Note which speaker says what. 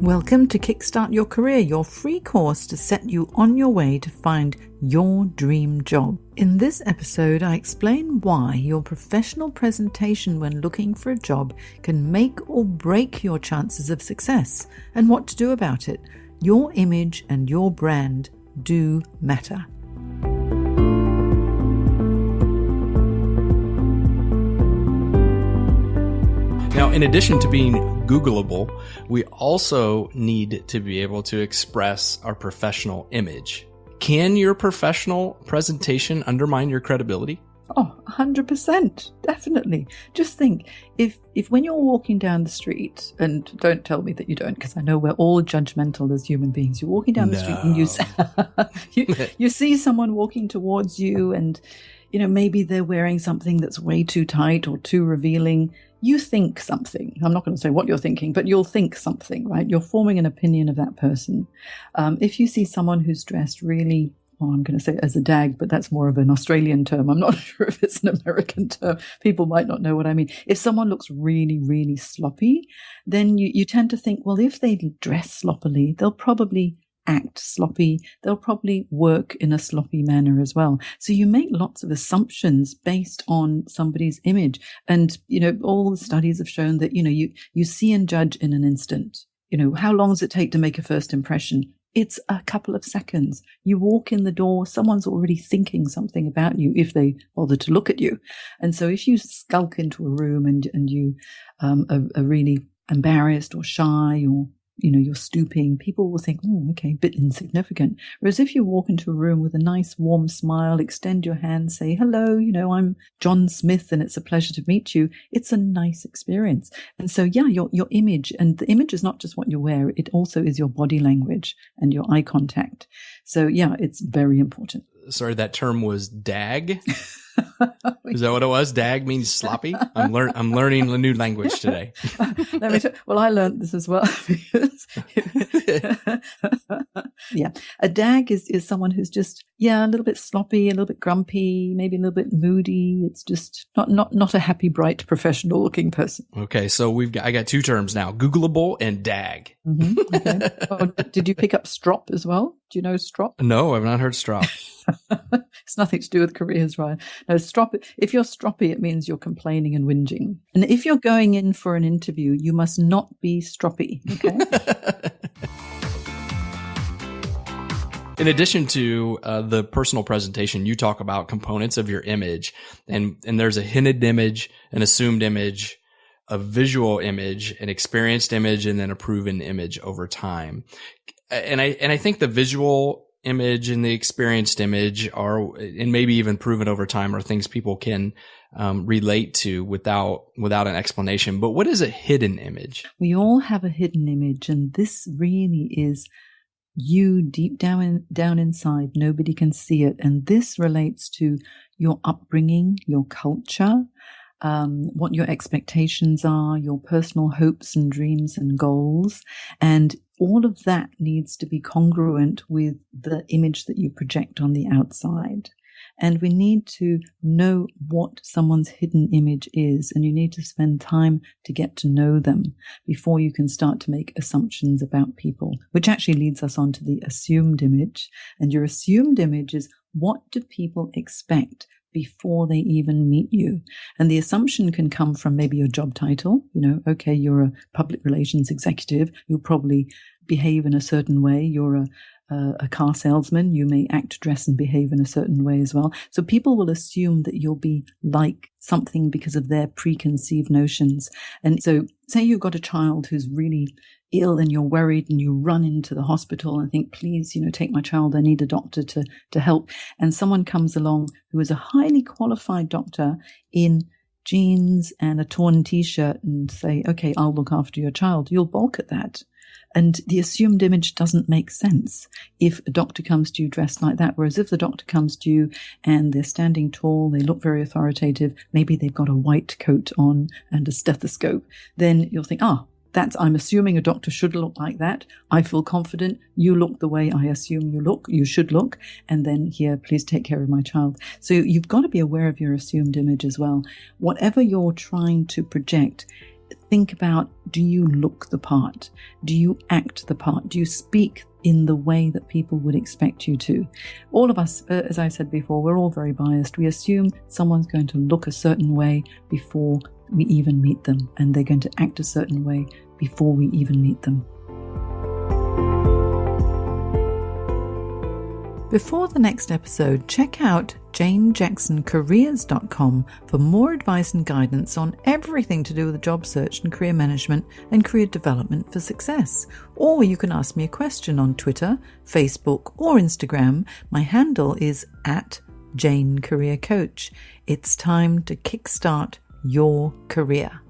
Speaker 1: Welcome to Kickstart Your Career, your free course to set you on your way to find your dream job. In this episode, I explain why your professional presentation when looking for a job can make or break your chances of success and what to do about it. Your image and your brand do matter.
Speaker 2: Now, in addition to being Googleable, we also need to be able to express our professional image. Can your professional presentation undermine your credibility?
Speaker 1: Oh, 100%. Definitely. just think, if when you're walking down the street, and don't tell me that you don't, because I know we're all judgmental as human beings. You're walking down the street and you see someone walking towards you and, maybe they're wearing something that's way too tight or too revealing. You think something. I'm not going to say what you're thinking, but you'll think something, right? You're forming an opinion of that person. If you see someone who's dressed really, I'm going to say as a dag, but that's more of an Australian term. I'm not sure if it's an American term. People might not know what I mean. If someone looks really, really sloppy, then you tend to think, well, if they dress sloppily, they'll probably act sloppy. They'll probably work in a sloppy manner as well. So you make lots of assumptions based on somebody's image. And, all the studies have shown that, you see and judge in an instant. How long does it take to make a first impression? It's a couple of seconds. You walk in the door, someone's already thinking something about you if they bother to look at you. And so if you skulk into a room and you are really embarrassed or shy or you're stooping, people will think, oh, okay, a bit insignificant. Whereas if you walk into a room with a nice warm smile, extend your hand, say, hello, I'm John Smith and it's a pleasure to meet you. It's a nice experience. And so, your image, and the image is not just what you wear, it also is your body language and your eye contact. So it's very important.
Speaker 2: Sorry, that term was dag? Is that what it was? Dag means sloppy? I'm learning a new language today.
Speaker 1: Well, I learned this as well. A dag is someone who's just, a little bit sloppy, a little bit grumpy, maybe a little bit moody. It's just not a happy, bright, professional looking person.
Speaker 2: Okay, so I got two terms now, Googleable and dag.
Speaker 1: Mm-hmm, okay. Oh, did you pick up strop as well? Do you know strop?
Speaker 2: No, I've not heard strop.
Speaker 1: It's nothing to do with careers, Ryan. No, strop. If you're stroppy, it means you're complaining and whinging. And if you're going in for an interview, you must not be stroppy. Okay.
Speaker 2: In addition to the personal presentation, you talk about components of your image, and there's a hinted image, an assumed image, a visual image, an experienced image, and then a proven image over time. And I think the visual image and the experienced image are, and maybe even proven over time, are things people can relate to without an explanation. But what is a hidden image?
Speaker 1: We all have a hidden image, and this really is you deep down inside. Nobody can see it. And this relates to your upbringing, your culture, what your expectations are, your personal hopes and dreams and goals. And all of that needs to be congruent with the image that you project on the outside. And we need to know what someone's hidden image is, and you need to spend time to get to know them before you can start to make assumptions about people, which actually leads us on to the assumed image. And your assumed image is, what do people expect before they even meet you? And the assumption can come from maybe your job title. Okay, you're a public relations executive. You'll probably behave in a certain way. You're a car salesman. You may act, dress, and behave in a certain way as well. So people will assume that you'll be like something because of their preconceived notions. And so say you've got a child who's really ill and you're worried and you run into the hospital and think, please, take my child. I need a doctor to help. And someone comes along who is a highly qualified doctor in jeans and a torn t-shirt and say, okay, I'll look after your child. You'll balk at that. And the assumed image doesn't make sense if a doctor comes to you dressed like that. Whereas if the doctor comes to you and they're standing tall, they look very authoritative, maybe they've got a white coat on and a stethoscope, then you'll think, I'm assuming a doctor should look like that. I feel confident. You look the way I assume you should look. And then here, please take care of my child. So you've got to be aware of your assumed image as well. Whatever you're trying to project, Think about, do you look the part? Do you act the part? Do you speak in the way that people would expect you to? All of us, as I said before, we're all very biased. We assume someone's going to look a certain way before we even meet them, and they're going to act a certain way before we even meet them. Before the next episode, check out janejacksoncareers.com for more advice and guidance on everything to do with job search and career management and career development for success. Or you can ask me a question on Twitter, Facebook, or Instagram. My handle is @JaneCareerCoach. It's time to kickstart your career.